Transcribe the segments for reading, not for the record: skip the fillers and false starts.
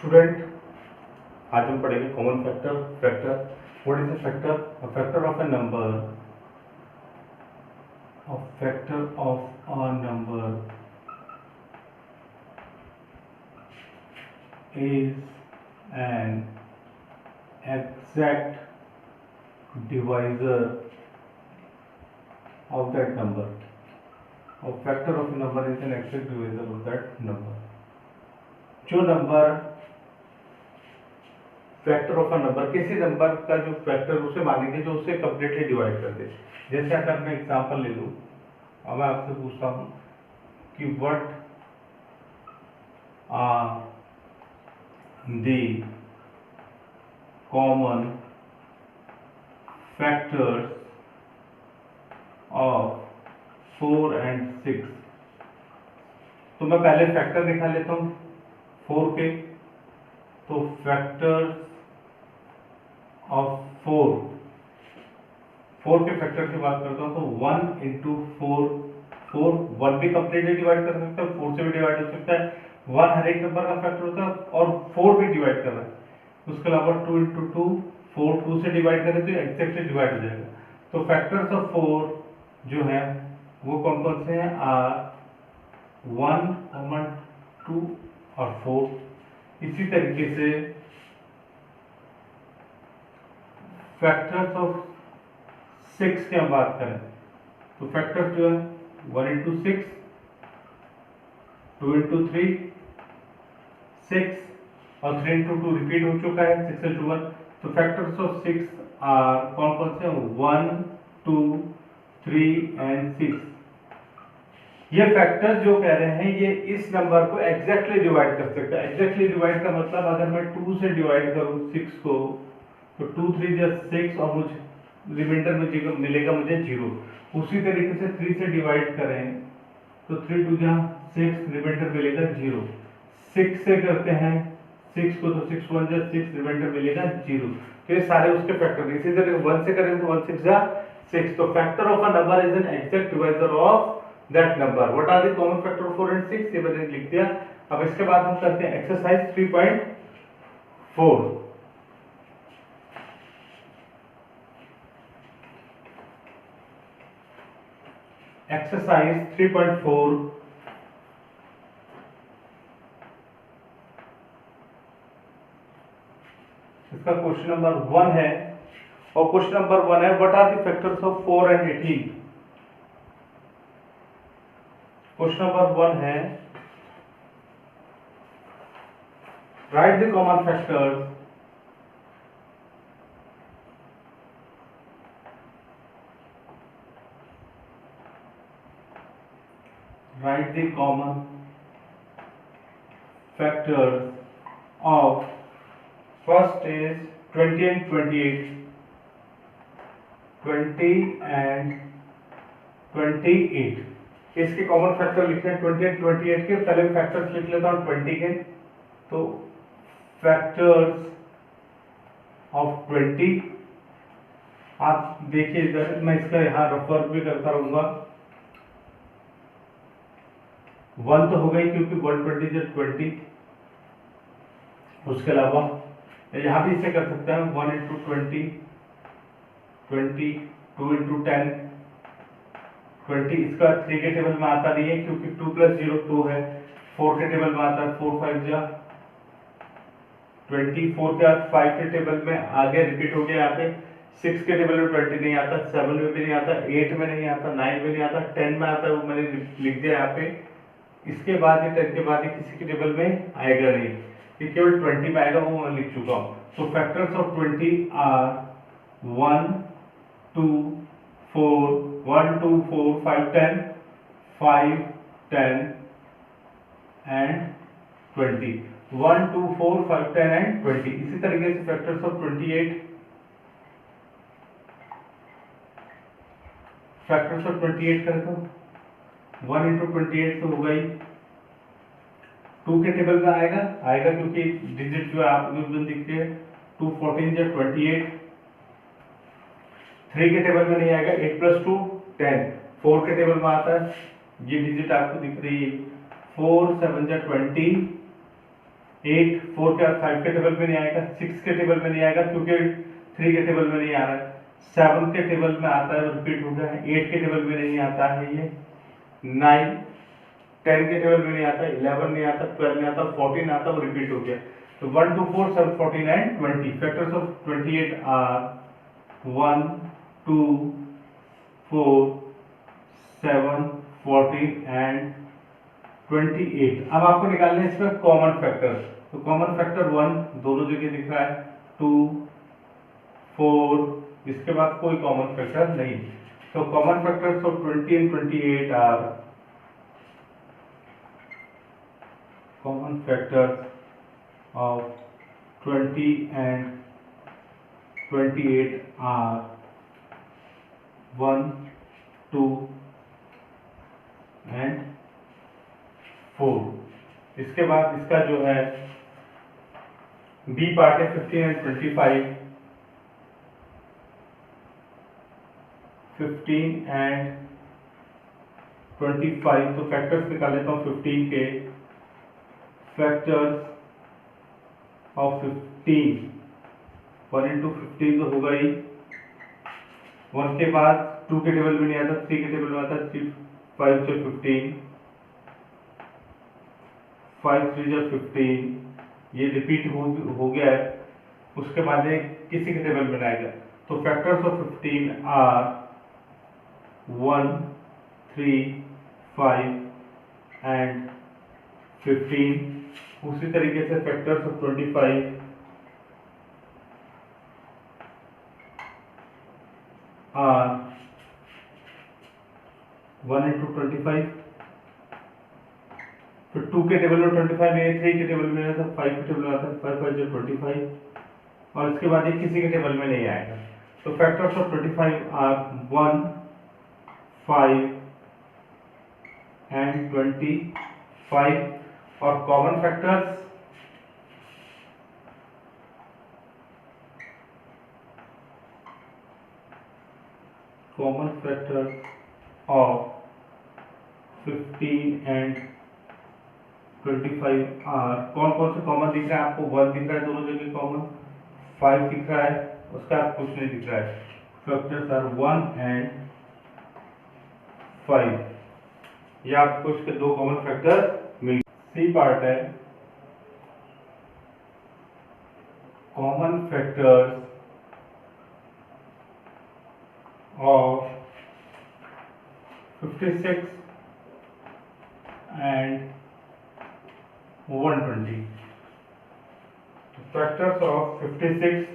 Student, आज हम पढ़ेंगे common factor. What is a factor? A factor of a number is an exact divisor of that number. A factor of a number is an exact divisor of that number. जो number factor of a number, किसी number का जो factor उसे मानेंगे जो उसे completely divide कर दे। जैसे अगर मैं एग्जांपल ले लूँ, अब मैं आपसे पूछता हूँ कि what are the common factors of 4 and 6। तो मैं पहले फैक्टर दिखा लेता हूँ 4 के। तो फैक्टर्स ऑफ 4 के फैक्टर की बात करता हूँ तो 1 into 4, 1 भी कंप्लीटली डिवाइड कर सकता है, 4 से भी डिवाइड हो सकता है। 1 हर एक नंबर का फैक्टर होता है और 4 भी डिवाइड कर रहा है। उसके अलावा 2 into 2, 4 2 से डिवाइड करें तो एक्जैक्टली डिवाइड हो जाएगा। तो फैक्टर्स ऑफ 4 जो है वो कौन कौन से हैं? आर 1, 2 और 4। इसी तरीके से फैक्टर्स ऑफ 6 की हम बात करें तो फैक्टर्स जो है 1 into 6, 2 into 3, 6 और 3 into 2 रिपीट हो चुका है, 6 into 1। तो फैक्टर्स ऑफ 6 आर कौन कौन से? 1, 2, 3 and 6। ये फैक्टर जो कह रहे हैं ये इस नंबर को एग्जैक्टली डिवाइड कर सकता है। एग्जैक्टली डिवाइड का मतलब अगर मैं 2 से डिवाइड करूं 6 को तो 2 3 जा 6 और मुझे रिमाइंडर में मिलेगा मुझे 0। उसी तरीके से 3 से डिवाइड करें तो 3 2 जा 6, रिमाइंडर मिलेगा 0। 6 से करते हैं 6 को तो 6 1 जा 6, रिमाइंडर मिलेगा 0। तो ये सारे उसके फैक्टर। इसी तरह 1 से करें तो 1 6 जा 6। तो factor of a number is an exact divisor of that number. What are the common factor of 4 and 6? ये मैंने लिख दिया। अब इसके बाद हम करते हैं एक्सरसाइज 3.4। एक्सरसाइज 3.4 इसका क्वेश्चन नंबर 1 है और क्वेश्चन नंबर 1 है what are the factors of 4 and 18। Question number 1 है write the common factors of first is 20 and 28, 20 and 28। इसके कॉमन फैक्टर लिखते हैं 20 and 28 के। पहले फैक्टर्स लिख लेता हूँ 20 के। तो फैक्टर्स ऑफ 20, आप देखिए इधर मैं इसका यहाँ रफ वर्क भी करता रहूंगा। 1 तो हो गई क्योंकि 120 से 20। उसके अलावा यहाँ भी इसे कर सकते हैं 1 into 20, 20, 2 into 10, 20। इसका 3 के टेबल में आता नहीं है क्योंकि 2 + 0 2 है। 4 के टेबल में आता है 4 5 जा 20। 4 के बाद 5 के टेबल में आगे रिपीट हो गया यहाँ पे। 6 के टेबल में 20 नहीं आता, 7 में भी नहीं आता, 8 में नहीं आता, 9 में नहीं आता, 10 में आता है, वो मैंने लिख दिया यहाँ पे। इसके बाद 10 के बाद किसी के टेबल में आएगा नहीं, ये केवल 20 में आएगा, वो मैं लिख चुका हूँ। तो factors of 20 are 1 2 4, 1 2 4 5 10, 5 10 and 20, 1 2 4 5 10 and 20। इसी तरीके से फैक्टर्स ऑफ 28, फैक्टर्स ऑफ 28 करें तो 1 into 28 तो हो गई। 2 के टेबल में आएगा क्योंकि डिजिट जो है आपको दिख रही है 2 14 या 28। 3 के टेबल में नहीं आएगा, 8 + 2 10। 4 के टेबल में आता है, ये डिजिट आपको दिख रही है 4 7 जा 20, 8 4 के बाद 5 के टेबल में नहीं आएगा, 6 के टेबल में नहीं आएगा क्योंकि 3 के टेबल में नहीं आ रहा है, 7 के टेबल में आता है, रिपीट हो गया है, 8 के टेबल में नहीं आता है ये, 9 10 के टेबल में नहीं आता, 11 नहीं आता, 12 नहीं आता, 14 आता, वो रिपीट हो गया। तो 1 2 4 7 14 and 20 factors of 28 are 1 2 4 7 14 and 28। अब आपको निकालना है इसमें कॉमन फैक्टर। तो कॉमन फैक्टर 1 दोनों जगह दिख रहा है, 2 4, इसके बाद कोई कॉमन फैक्टर नहीं। तो common factors of 20 and 28 are common factors of 20 and 28 are 1 2 and 4। इसके बाद इसका जो है बी पार्ट है 15 and 25, 15 and 25। तो फैक्टर्स निकाल लेता हूँ 15 के। फैक्टर्स ऑफ 15, 1 into 15 तो होगा ही, 1 के बाद 2 के टेबल में नहीं आता, 3 के टेबल में आता, 3 5 से 15, 5 3 से 15, ये रिपीट हो गया है। उसके बाद एक किसी के टेबल में आएगा। तो फैक्टर्स ऑफ 15 आर 1 3 5 एंड 15। उसी तरीके से फैक्टर्स ऑफ 25 आर 1 into 25, फिर 2 के टेबल में 25 नहीं है, 3 के टेबल में आता, 5 के टेबल में आता, 5 5 25, और इसके बाद ये किसी के टेबल में नहीं आएगा। तो फैक्टर्स ऑफ 25 आर 1 5 एंड 25। और common factors of 15 and 25 are, कौन कौन से कॉमन दिख रहा है आपको? 1 दिख रहा है दोनों जगह कॉमन, 5 दिख रहा है, उसका कुछ नहीं दिख रहा है। Factors are 1 and 5। ये आपको इसके दो कॉमन फैक्टर मिल। सी पार्ट है common factors of 56 and 120। Factors of 56,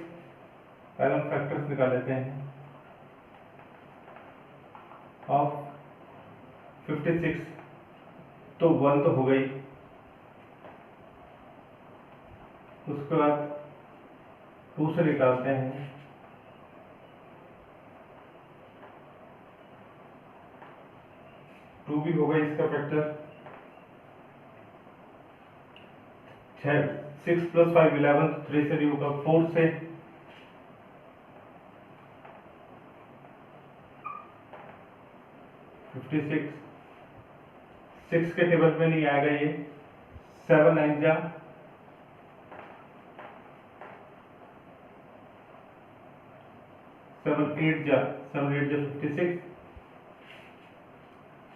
पहले हम फैक्टर्स निकाल लेते हैं। ऑफ 56 तो 1 तो हो गई, उसके बाद 2 से निकालते हैं, टू भी होगा इसका फैक्टर। 6 + 5 11, 3 से नहीं होगा, 4 से, 56 6 के टेबल में नहीं आएगा ये, 7 9 जा, 7 8 जा, 56।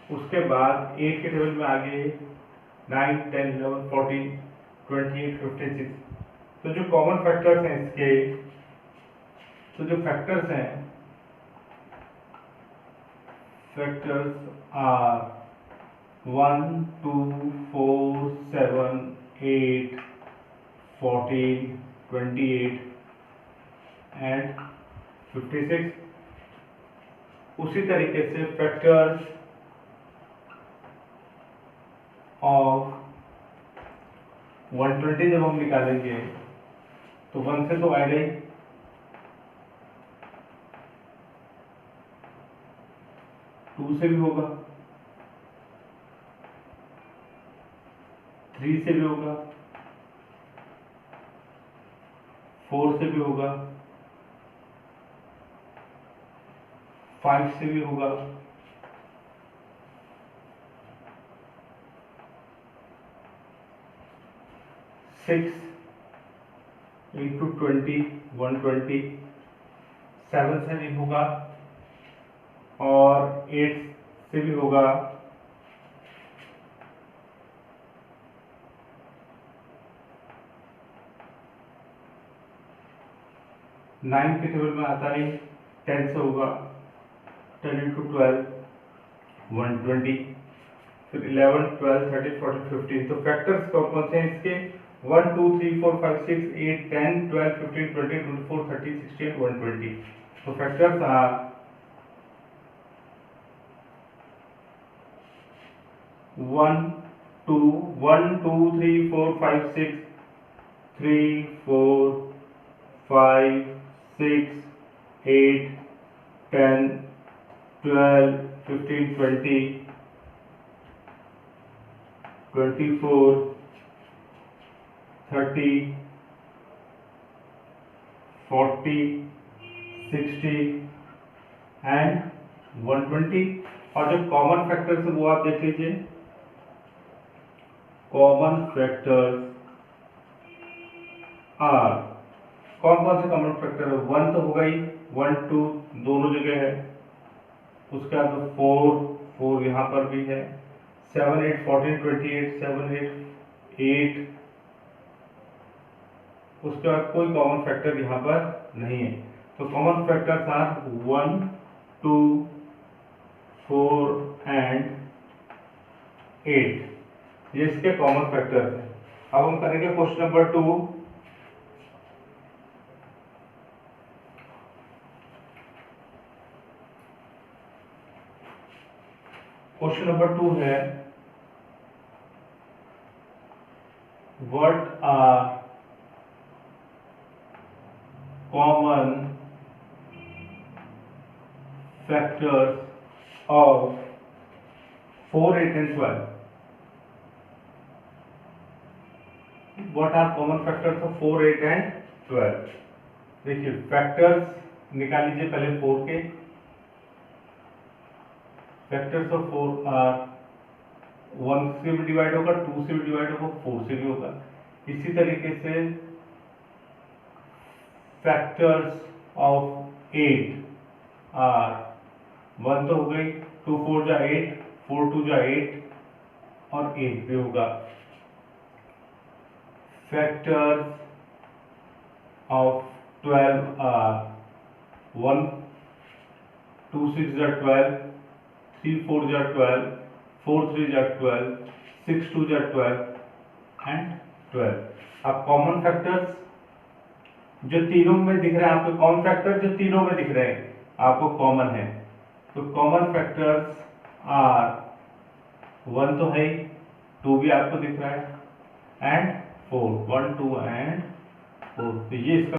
उसके बाद 8 के टेबल में आ गए 9 10 11 14 28 56। तो जो कॉमन फैक्टर्स हैं इसके, तो जो फैक्टर्स हैं, फैक्टर्स आर 1 2 4 7 8 14 28 एंड 56। उसी तरीके से फैक्टर्स ऑफ 120 जब हम निकालेंगे तो 1 से तो आएगा ही, 2 से भी होगा, 3 से भी होगा, 4 से भी होगा, 5 से भी होगा, 6 6 इंटू 20 120, 7 से भी होगा और 8 से भी होगा, 9 के टेबल में आता नहीं, 10 से होगा, 10 इंटू 12 120, फिर 11 12 13 14 15। तो फैक्टर्स कौन से हैं इसके? 1 2 3 4 5 6 8 10 12 15 20 24 30 60 120। तो फैक्टर्स आर 1 2 1 2 3 4 5 6 3 4 5 6 8 10 12 15 20 24 30 40 60 एंड 120। और जो कॉमन फैक्टर्स है वो आप देख लीजिए। कॉमन फैक्टर्स आर, कौन कौन से कॉमन फैक्टर है? 1 तो होगा ही, 1 2 दोनों जगह है, उसके बाद 4 यहाँ पर भी है, 7 8 14 28 7 8 8, उसके बाद कोई कॉमन फैक्टर यहाँ पर नहीं है। तो कॉमन फैक्टर्स आर 1 2 4 एंड 8, ये इसके कॉमन फैक्टर्स हैं। अब हम करेंगे क्वेश्चन नंबर 2। क्वेश्चन नंबर 2 है, what are common factors of 4 8 and 12? What are common factors of 4 8 and 12? देखिए फैक्टर्स निकाल लीजिए पहले 4 के। फैक्टर्स ऑफ 4 आर 1 से भी डिवाइड होगा, 2 से भी डिवाइड होगा, 4 से भी होगा। इसी तरीके से फैक्टर्स ऑफ 8 आर 1 तो हो गई, 2 4 जा 8, 4 2 जा 8 और 8 भी होगा। फैक्टर्स ऑफ 12 आर 1 2 6 जा 12, 3 4 जा 12, 4 3 जा 12, 6 2 जा 12 एंड 12। अब कॉमन फैक्टर्स जो तीनों में दिख रहे हैं आपको, कॉमन फैक्टर जो तीनों में दिख रहे हैं आपको कॉमन है, तो कॉमन फैक्टर्स आर 1 तो है ही, 2 भी आपको दिख रहा है एंड 4, 1 2 एंड 4। तो ये इसका